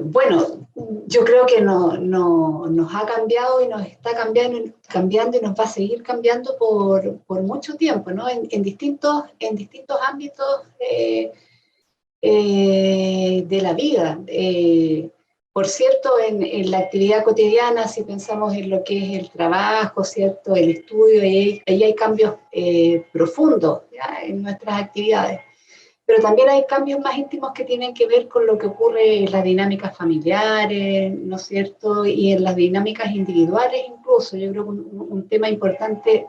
Bueno, yo creo que nos ha cambiado y nos está cambiando y nos va a seguir cambiando por mucho tiempo, ¿no? En distintos ámbitos de la vida. Por cierto, en la actividad cotidiana, si pensamos en lo que es el trabajo, ¿cierto? El estudio, ahí hay cambios profundos, ¿ya? En nuestras actividades. Pero también hay cambios más íntimos que tienen que ver con lo que ocurre en las dinámicas familiares, ¿no es cierto? Y en las dinámicas individuales incluso. Yo creo que un tema importante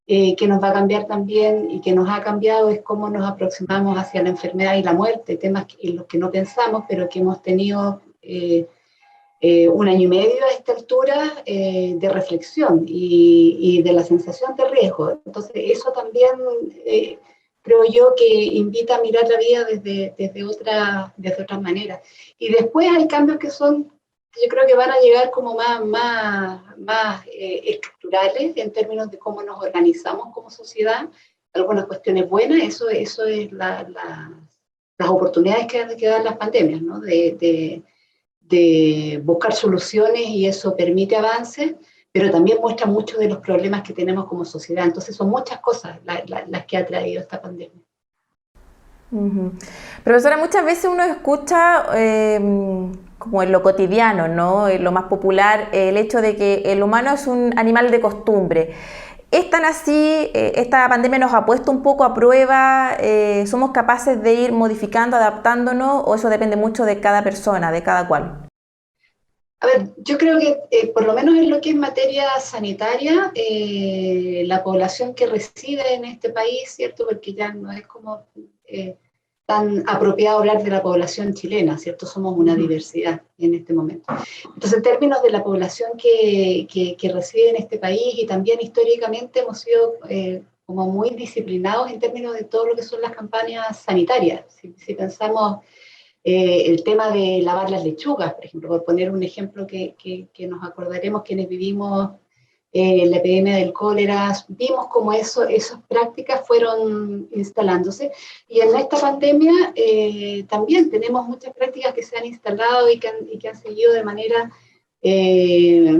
que nos va a cambiar también y que nos ha cambiado es cómo nos aproximamos hacia la enfermedad y la muerte, temas en los que no pensamos, pero que hemos tenido un año y medio a esta altura de reflexión y de la sensación de riesgo. Entonces eso también creo yo que invita a mirar la vida desde otra manera. Y después hay cambios que yo creo que van a llegar como más estructurales en términos de cómo nos organizamos como sociedad, algunas cuestiones buenas, eso es las oportunidades que dan las pandemias, ¿no? De buscar soluciones y eso permite avances, pero también muestra muchos de los problemas que tenemos como sociedad. Entonces son muchas cosas las que ha traído esta pandemia. Uh-huh. Profesora, muchas veces uno escucha como en lo cotidiano, ¿no? En lo más popular, el hecho de que el humano es un animal de costumbre. ¿Es tan así? ¿Esta pandemia nos ha puesto un poco a prueba? ¿Somos capaces de ir modificando, adaptándonos, o eso depende mucho de cada persona, de cada cual? A ver, yo creo que por lo menos en lo que es materia sanitaria, la población que reside en este país, ¿cierto? Porque ya no es como tan apropiado hablar de la población chilena, ¿cierto? Somos una diversidad en este momento. Entonces, en términos de la población que reside en este país, y también históricamente hemos sido como muy disciplinados en términos de todo lo que son las campañas sanitarias. Si pensamos el tema de lavar las lechugas, por ejemplo, por poner un ejemplo que nos acordaremos quienes vivimos la epidemia del cólera, vimos cómo esas prácticas fueron instalándose. Y en esta pandemia también tenemos muchas prácticas que se han instalado y que han seguido de manera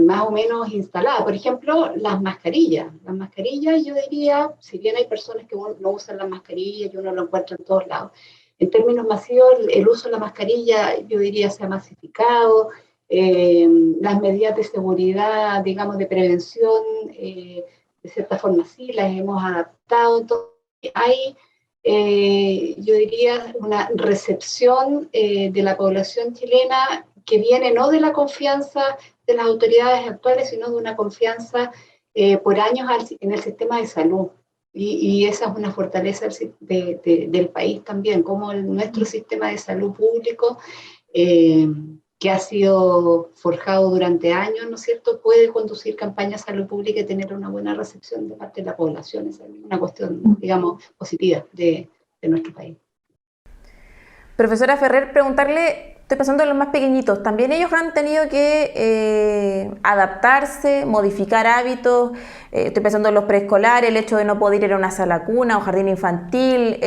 más o menos instalada. Por ejemplo, las mascarillas. Las mascarillas, yo diría, si bien hay personas que no usan las mascarillas y uno lo encuentra en todos lados, en términos masivos, el uso de la mascarilla, yo diría, se ha masificado. Las medidas de seguridad, digamos, de prevención, de cierta forma sí, las hemos adaptado. Entonces, hay, yo diría, una recepción de la población chilena que viene no de la confianza de las autoridades actuales, sino de una confianza por años en el sistema de salud. Y esa es una fortaleza del país también, como nuestro sistema de salud público, que ha sido forjado durante años, ¿no es cierto?, puede conducir campañas de salud pública y tener una buena recepción de parte de la población. Esa es una cuestión, digamos, positiva de nuestro país. Profesora Ferrer, preguntarle, estoy pensando en los más pequeñitos, ¿también ellos han tenido que adaptarse, modificar hábitos? Estoy pensando en los preescolares, el hecho de no poder ir a una sala cuna o jardín infantil,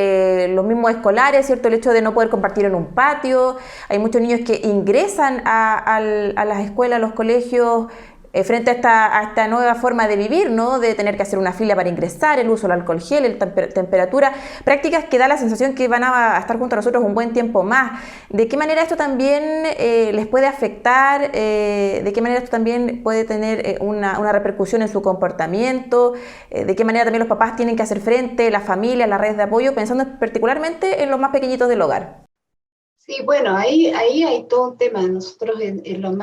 los mismos escolares, ¿cierto? El hecho de no poder compartir en un patio. Hay muchos niños que ingresan a las escuelas, a los colegios, frente a esta nueva forma de vivir, ¿no? De tener que hacer una fila para ingresar, el uso del alcohol gel, temperatura, prácticas que da la sensación que van a estar junto a nosotros un buen tiempo más. ¿De qué manera esto también les puede afectar? ¿De qué manera esto también puede tener una repercusión en su comportamiento? ¿De qué manera también los papás tienen que hacer frente, la familia, las redes de apoyo, pensando particularmente en los más pequeñitos del hogar? Sí, bueno, ahí hay todo un tema. Nosotros en los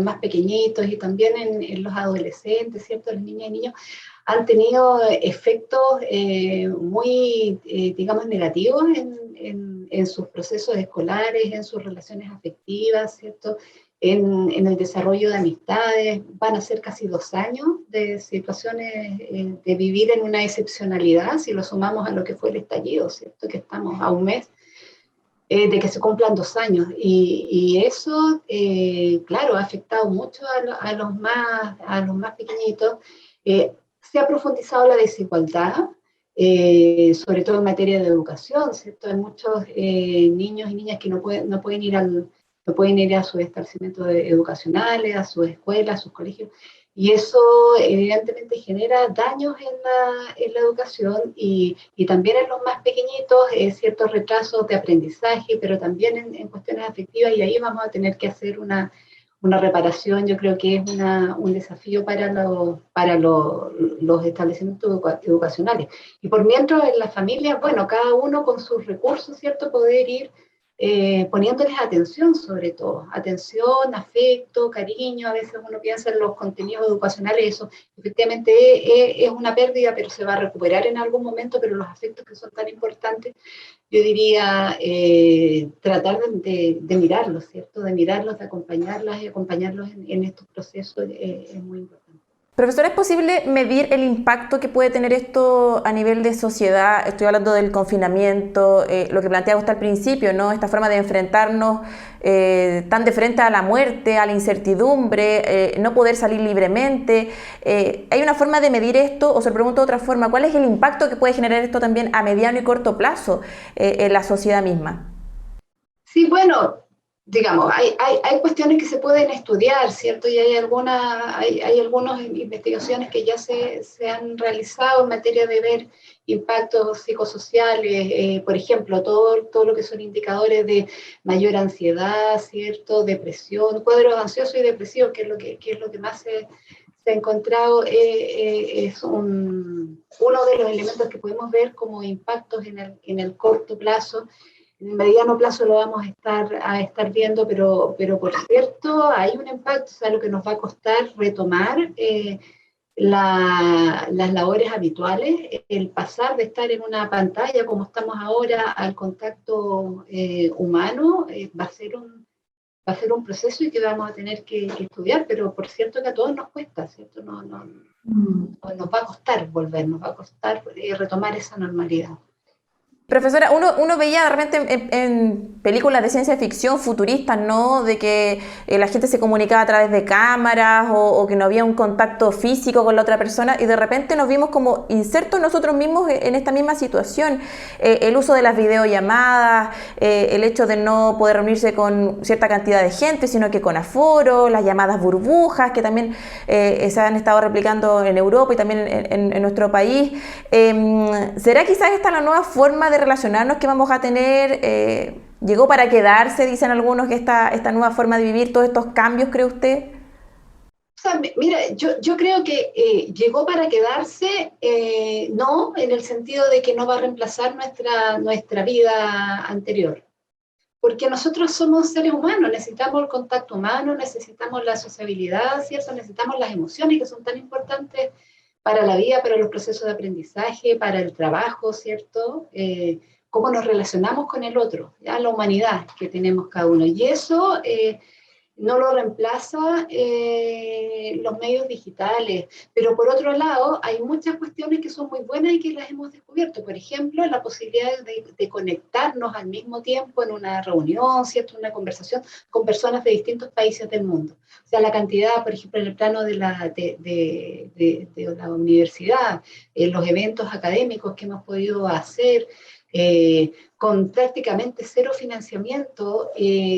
más pequeñitos y también en los adolescentes, ¿cierto? Las niñas y niños han tenido efectos muy, digamos, negativos en sus procesos escolares, en sus relaciones afectivas, ¿cierto? En el desarrollo de amistades. Van a ser casi 2 años de situaciones de vivir en una excepcionalidad, si lo sumamos a lo que fue el estallido, ¿cierto? Que estamos a un mes de que se cumplan 2 años. Y eso, claro, ha afectado mucho a los más pequeñitos. Se ha profundizado la desigualdad, sobre todo en materia de educación, ¿cierto? Hay muchos niños y niñas que no pueden ir a sus establecimientos educacionales, a sus escuelas, a sus colegios, y eso evidentemente genera daños en la educación y también en los más pequeñitos, ciertos retrasos de aprendizaje, pero también en cuestiones afectivas, y ahí vamos a tener que hacer una reparación. Yo creo que es un desafío para los establecimientos educacionales. Y por mientras en las familias, bueno, cada uno con sus recursos, ¿cierto? Poder ir poniéndoles atención, sobre todo, atención, afecto, cariño. A veces uno piensa en los contenidos educacionales, eso efectivamente es una pérdida, pero se va a recuperar en algún momento, pero los afectos que son tan importantes, yo diría, tratar de mirarlos, ¿cierto? De mirarlos, de acompañarlas y acompañarlos en estos procesos es muy importante. Profesora, ¿es posible medir el impacto que puede tener esto a nivel de sociedad? Estoy hablando del confinamiento, lo que planteaba usted al principio, ¿no? Esta forma de enfrentarnos tan de frente a la muerte, a la incertidumbre, no poder salir libremente. ¿Hay una forma de medir esto? O se lo pregunto de otra forma, ¿cuál es el impacto que puede generar esto también a mediano y corto plazo en la sociedad misma? Sí, bueno, digamos, hay cuestiones que se pueden estudiar, ¿cierto? Y hay algunas investigaciones que ya se han realizado en materia de ver impactos psicosociales, por ejemplo, todo lo que son indicadores de mayor ansiedad, ¿cierto? Depresión, cuadros ansiosos y depresivos, que es lo que más se ha encontrado, es uno de los elementos que podemos ver como impactos en el corto plazo. En el mediano plazo lo vamos a estar viendo, pero por cierto, hay un impacto. O sea, lo que nos va a costar retomar las labores habituales, el pasar de estar en una pantalla como estamos ahora al contacto humano, va a ser un proceso y que vamos a tener que estudiar, pero por cierto que a todos nos cuesta, ¿cierto? Nos va a costar volver, nos va a costar retomar esa normalidad. Profesora, uno veía de repente en películas de ciencia ficción futuristas, ¿no? De que la gente se comunicaba a través de cámaras o que no había un contacto físico con la otra persona, y de repente nos vimos como insertos nosotros mismos en esta misma situación. El uso de las videollamadas, el hecho de no poder reunirse con cierta cantidad de gente, sino que con aforo, las llamadas burbujas, que también se han estado replicando en Europa y también en nuestro país. ¿Será quizás esta la nueva forma de relacionarnos que vamos a tener? ¿Llegó para quedarse, dicen algunos, que esta nueva forma de vivir, todos estos cambios, cree usted? O sea, mira, yo creo que llegó para quedarse, no en el sentido de que no va a reemplazar nuestra vida anterior, porque nosotros somos seres humanos, necesitamos el contacto humano, necesitamos la sociabilidad, ¿cierto? Necesitamos las emociones que son tan importantes para la vida, para los procesos de aprendizaje, para el trabajo, ¿cierto? Cómo nos relacionamos con el otro, ¿ya? La humanidad que tenemos cada uno. Y eso no lo reemplaza los medios digitales, pero por otro lado hay muchas cuestiones que son muy buenas y que las hemos descubierto. Por ejemplo, la posibilidad de conectarnos al mismo tiempo en una reunión, ¿cierto? Una conversación con personas de distintos países del mundo. O sea, la cantidad, por ejemplo, en el plano de la universidad, los eventos académicos que hemos podido hacer, con prácticamente cero financiamiento,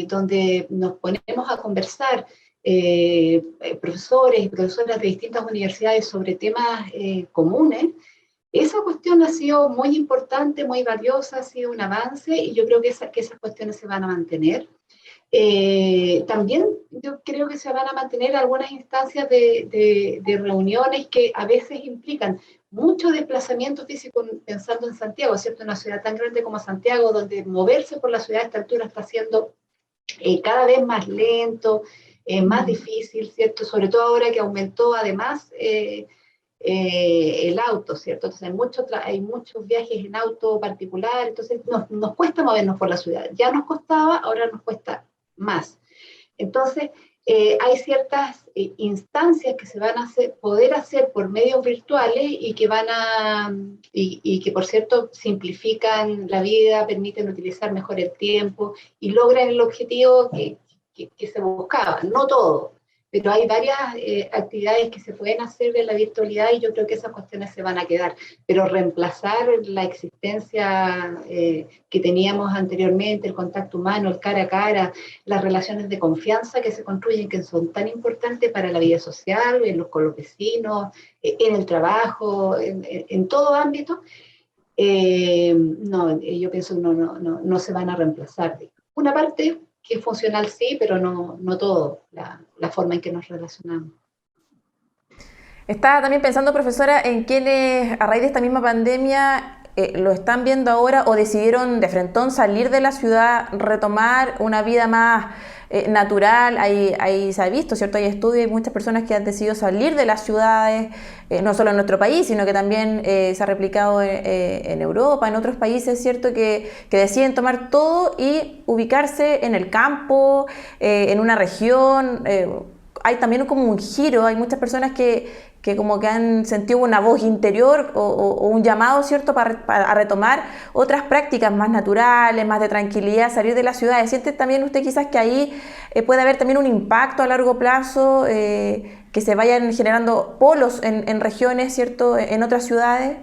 donde nos ponemos a conversar profesores y profesoras de distintas universidades sobre temas comunes, esa cuestión ha sido muy importante, muy valiosa, ha sido un avance y yo creo que esas cuestiones se van a mantener. También yo creo que se van a mantener algunas instancias de reuniones que a veces implican mucho desplazamiento físico, pensando en Santiago, ¿cierto? Una ciudad tan grande como Santiago, donde moverse por la ciudad a esta altura está siendo cada vez más lento, más difícil, ¿cierto? Sobre todo ahora que aumentó además el auto, ¿cierto? Entonces hay muchos viajes en auto particular, entonces nos cuesta movernos por la ciudad. Ya nos costaba, ahora nos cuesta más. Entonces, hay ciertas instancias que se van a poder hacer por medios virtuales y que, por cierto, simplifican la vida, permiten utilizar mejor el tiempo y logran el objetivo que se buscaba. No todo, pero hay varias actividades que se pueden hacer en la virtualidad y yo creo que esas cuestiones se van a quedar. Pero reemplazar la existencia que teníamos anteriormente, el contacto humano, el cara a cara, las relaciones de confianza que se construyen, que son tan importantes para la vida social, con los vecinos, en el trabajo, en todo ámbito, no, yo pienso que no se van a reemplazar. Una parte que es funcional sí, pero no todo, la forma en que nos relacionamos. Estaba también pensando, profesora, en quienes a raíz de esta misma pandemia lo están viendo ahora o decidieron de frentón salir de la ciudad, retomar una vida más natural. Ahí se ha visto, ¿cierto? Hay estudios, hay muchas personas que han decidido salir de las ciudades, no solo en nuestro país, sino que también se ha replicado en Europa, en otros países, ¿cierto? Que deciden tomar todo y ubicarse en el campo, en una región. Hay también como un giro, hay muchas personas que como que han sentido una voz interior o un llamado, ¿cierto?, para retomar otras prácticas más naturales, más de tranquilidad, salir de las ciudades. ¿Siente también usted quizás que ahí puede haber también un impacto a largo plazo, que se vayan generando polos en regiones, ¿cierto?, en otras ciudades?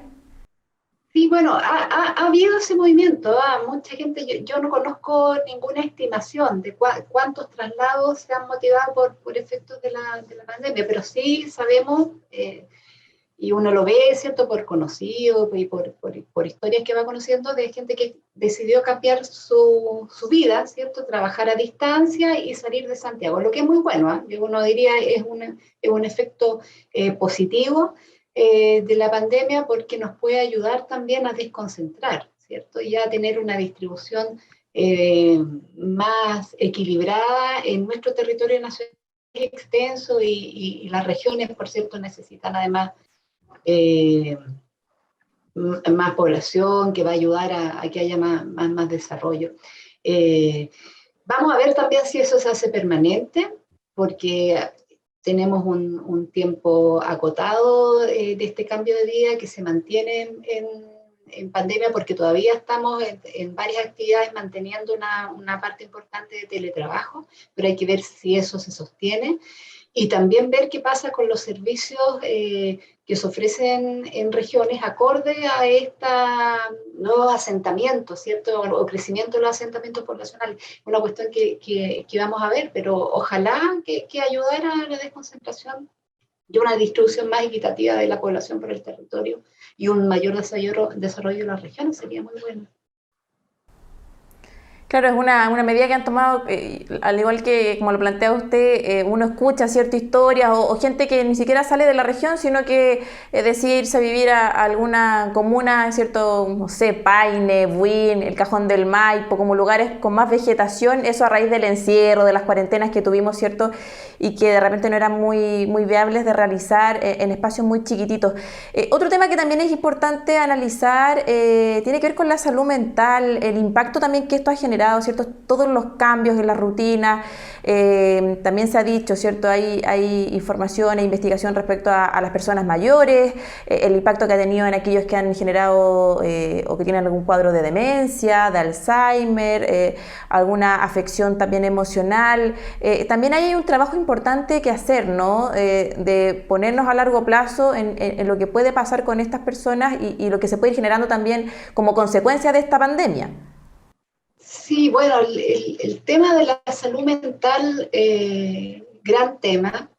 Sí, bueno, ha habido ese movimiento, mucha gente, yo no conozco ninguna estimación de cuántos traslados se han motivado por efectos de la pandemia, pero sí sabemos, y uno lo ve, ¿cierto?, por conocidos y por historias que va conociendo de gente que decidió cambiar su vida, ¿cierto?, trabajar a distancia y salir de Santiago, lo que es muy bueno, uno diría es un efecto positivo de la pandemia porque nos puede ayudar también a desconcentrar, ¿cierto? Y a tener una distribución más equilibrada en nuestro territorio nacional extenso y las regiones, por cierto, necesitan además más población que va a ayudar a que haya más desarrollo. Vamos a ver también si eso se hace permanente, porque tenemos un tiempo acotado de este cambio de vida que se mantiene en pandemia porque todavía estamos en varias actividades manteniendo una parte importante de teletrabajo, pero hay que ver si eso se sostiene y también ver qué pasa con los servicios que se ofrecen en regiones acorde a estos nuevos asentamientos, ¿cierto? O crecimiento de los asentamientos poblacionales. Una cuestión que vamos a ver, pero ojalá que ayudara a la desconcentración y una distribución más equitativa de la población por el territorio y un mayor desarrollo de las regiones sería muy bueno. Claro, es una medida que han tomado, al igual que como lo plantea usted, uno escucha ciertas historias o gente que ni siquiera sale de la región, sino que decide irse a vivir a alguna comuna, ¿cierto? No sé, Paine, Buin, el Cajón del Maipo, como lugares con más vegetación, eso a raíz del encierro, de las cuarentenas que tuvimos, ¿cierto? Y que de repente no eran muy viables de realizar en espacios muy chiquititos. Otro tema que también es importante analizar tiene que ver con la salud mental, el impacto también que esto ha generado, ¿cierto? Todos los cambios en la rutina, también se ha dicho, ¿cierto? Hay información e investigación respecto a las personas mayores, el impacto que ha tenido en aquellos que han generado o que tienen algún cuadro de demencia, de Alzheimer, alguna afección también emocional. También hay un trabajo importante que hacer, ¿no? De ponernos a largo plazo en lo que puede pasar con estas personas y lo que se puede ir generando también como consecuencia de esta pandemia. Sí, bueno, el tema de la salud mental gran tema.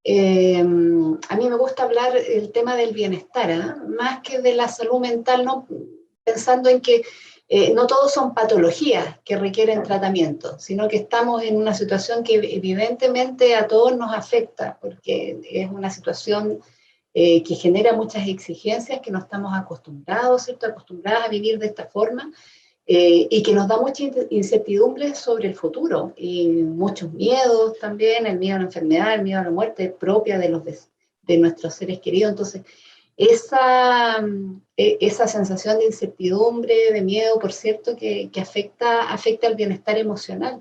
A mí me gusta hablar el tema del bienestar, más que de la salud mental, no, pensando en que no todos son patologías que requieren tratamiento, sino que estamos en una situación que evidentemente a todos nos afecta, porque es una situación que genera muchas exigencias que no estamos acostumbrados, ¿cierto? Acostumbradas a vivir de esta forma, y que nos da mucha incertidumbre sobre el futuro y muchos miedos también, el miedo a la enfermedad, el miedo a la muerte propia de nuestros seres queridos. Entonces, esa sensación de incertidumbre, de miedo, por cierto, que afecta al bienestar emocional.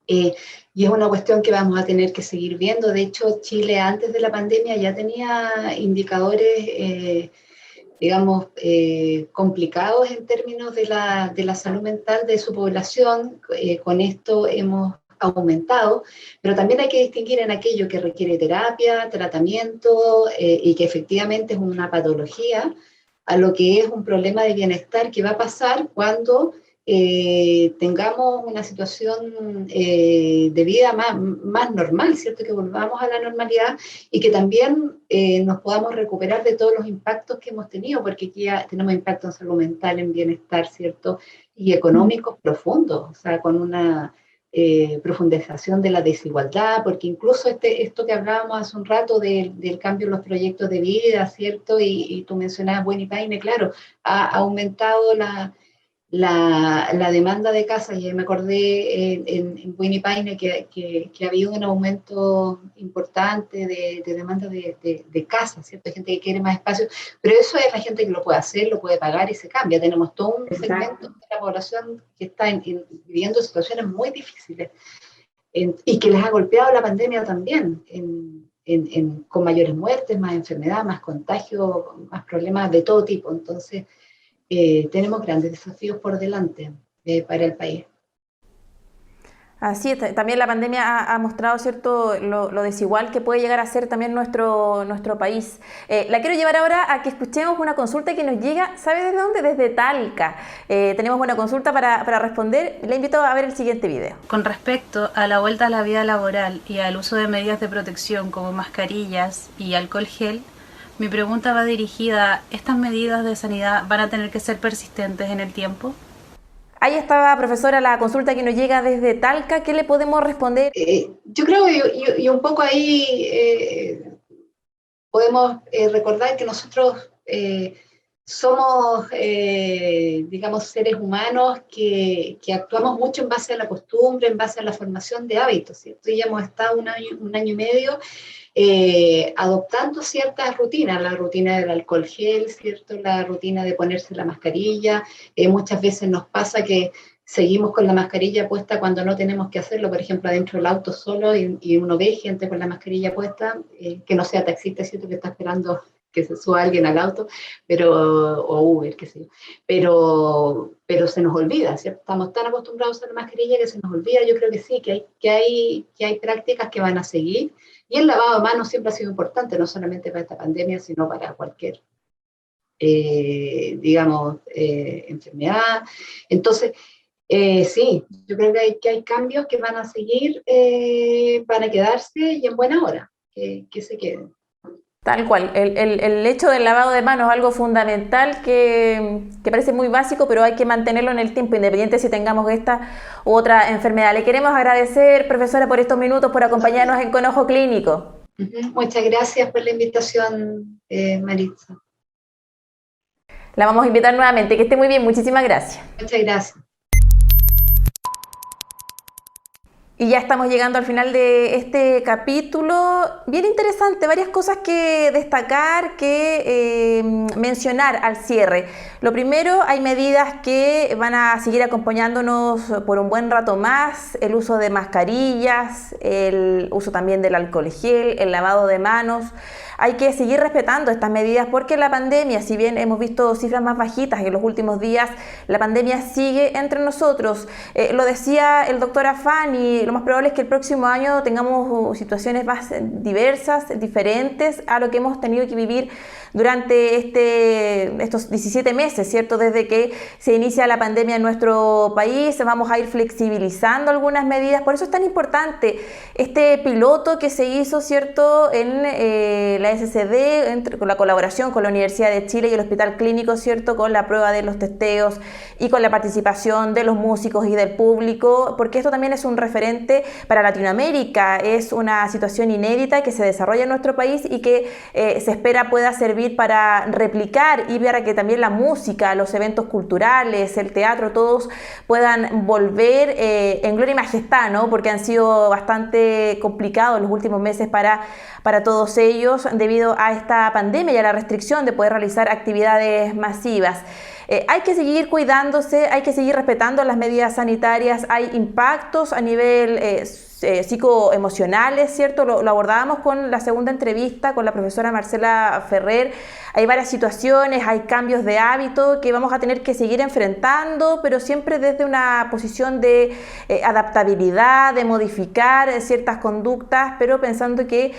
Y es una cuestión que vamos a tener que seguir viendo. De hecho, Chile antes de la pandemia ya tenía indicadores digamos, complicados en términos de la salud mental de su población. Con esto hemos aumentado, pero también hay que distinguir en aquello que requiere terapia, tratamiento, y que efectivamente es una patología, a lo que es un problema de bienestar que va a pasar cuando tengamos una situación de vida más normal, ¿cierto? Que volvamos a la normalidad y que también nos podamos recuperar de todos los impactos que hemos tenido, porque aquí ya tenemos impactos en salud mental, en bienestar, ¿cierto? Y económicos profundos, o sea, con una profundización de la desigualdad, porque incluso esto que hablábamos hace un rato del cambio en los proyectos de vida, ¿cierto? Y tú mencionabas Buen y Paine, claro, ha aumentado la demanda de casas, y me acordé en Buen y Paine que ha habido un aumento importante de demanda de casas, ¿cierto? Hay gente que quiere más espacio, pero eso es la gente que lo puede hacer, lo puede pagar y se cambia. Tenemos todo un segmento de la población que está viviendo situaciones muy difíciles y que les ha golpeado la pandemia también, con mayores muertes, más enfermedad, más contagio, más problemas de todo tipo. Entonces, tenemos grandes desafíos por delante para el país. Así es, también la pandemia ha mostrado, ¿cierto?, lo desigual que puede llegar a ser también nuestro país. La quiero llevar ahora a que escuchemos una consulta que nos llega, ¿sabe desde dónde? Desde Talca. Tenemos una consulta para responder. Le invito a ver el siguiente video. Con respecto a la vuelta a la vida laboral y al uso de medidas de protección como mascarillas y alcohol gel, mi pregunta va dirigida: ¿estas medidas de sanidad van a tener que ser persistentes en el tiempo? Ahí estaba, profesora, la consulta que nos llega desde Talca. ¿Qué le podemos responder? Yo creo y un poco ahí podemos recordar que nosotros somos, digamos, seres humanos que actuamos mucho en base a la costumbre, en base a la formación de hábitos, ¿cierto? Y hemos estado un año y medio adoptando ciertas rutinas, la rutina del alcohol gel, ¿cierto? La rutina de ponerse la mascarilla. Muchas veces nos pasa que seguimos con la mascarilla puesta cuando no tenemos que hacerlo, por ejemplo, adentro del auto solo, y uno ve gente con la mascarilla puesta, que no sea taxista, ¿cierto?, que está esperando que se suba alguien al auto, o Uber, qué sé yo, pero se nos olvida, ¿cierto? Estamos tan acostumbrados a la mascarilla que se nos olvida. Yo creo que sí, que hay prácticas que van a seguir, y el lavado de manos siempre ha sido importante, no solamente para esta pandemia, sino para cualquier, digamos, enfermedad. Entonces, sí, yo creo que hay cambios que van a seguir, van a quedarse, y en buena hora, que se queden. Tal cual, el hecho del lavado de manos es algo fundamental que parece muy básico, pero hay que mantenerlo en el tiempo, independiente si tengamos esta u otra enfermedad. Le queremos agradecer, profesora, por estos minutos, por acompañarnos en Con Ojo Clínico. Muchas gracias por la invitación, Maritza. La vamos a invitar nuevamente. Que esté muy bien, muchísimas gracias. Muchas gracias. Y ya estamos llegando al final de este capítulo. Bien interesante, varias cosas que destacar, que mencionar al cierre. Lo primero, hay medidas que van a seguir acompañándonos por un buen rato más: el uso de mascarillas, el uso también del alcohol gel, el lavado de manos. Hay que seguir respetando estas medidas porque la pandemia, si bien hemos visto cifras más bajitas en los últimos días, la pandemia sigue entre nosotros. Lo decía el doctor Afani, lo más probable es que el próximo año tengamos situaciones más diversas, diferentes a lo que hemos tenido que vivir durante estos 17 meses, ¿cierto? Desde que se inicia la pandemia en nuestro país, vamos a ir flexibilizando algunas medidas. Por eso es tan importante este piloto que se hizo, ¿cierto?, en la SCD, con la colaboración con la Universidad de Chile y el Hospital Clínico, ¿cierto?, con la prueba de los testeos y con la participación de los músicos y del público, porque esto también es un referente para Latinoamérica, es una situación inédita que se desarrolla en nuestro país y que se espera pueda servir para replicar y para que también la música, los eventos culturales, el teatro, todos puedan volver en gloria y majestad, ¿no? Porque han sido bastante complicados los últimos meses para todos ellos debido a esta pandemia y a la restricción de poder realizar actividades masivas. Hay que seguir cuidándose, hay que seguir respetando las medidas sanitarias, hay impactos a nivel psicoemocionales, ¿cierto? Lo abordábamos con la segunda entrevista con la profesora Marcela Ferrer. Hay varias situaciones, hay cambios de hábito que vamos a tener que seguir enfrentando, pero siempre desde una posición de adaptabilidad, de modificar ciertas conductas, pero pensando que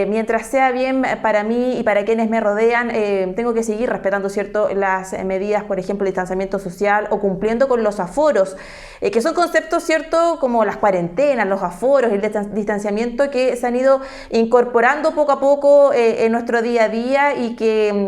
mientras sea bien para mí y para quienes me rodean, tengo que seguir respetando, ¿cierto?, las medidas, por ejemplo, el distanciamiento social o cumpliendo con los aforos, que son conceptos, ¿cierto?, como las cuarentenas, los aforos, el distanciamiento que se han ido incorporando poco a poco en nuestro día a día y que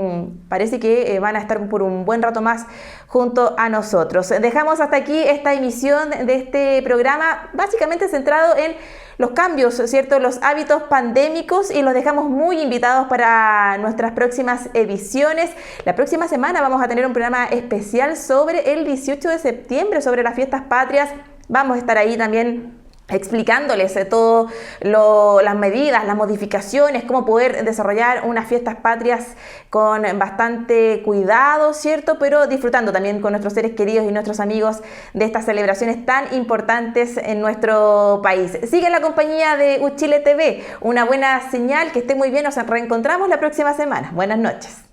parece que van a estar por un buen rato más junto a nosotros. Dejamos hasta aquí esta emisión de este programa, básicamente centrado en los cambios, ¿cierto?, los hábitos pandémicos, y los dejamos muy invitados para nuestras próximas ediciones. La próxima semana vamos a tener un programa especial sobre el 18 de septiembre, sobre las fiestas patrias. Vamos a estar ahí también explicándoles todas las medidas, las modificaciones, cómo poder desarrollar unas fiestas patrias con bastante cuidado, ¿cierto?, pero disfrutando también con nuestros seres queridos y nuestros amigos de estas celebraciones tan importantes en nuestro país. Sigue la compañía de UChile TV, una buena señal, que esté muy bien, nos reencontramos la próxima semana. Buenas noches.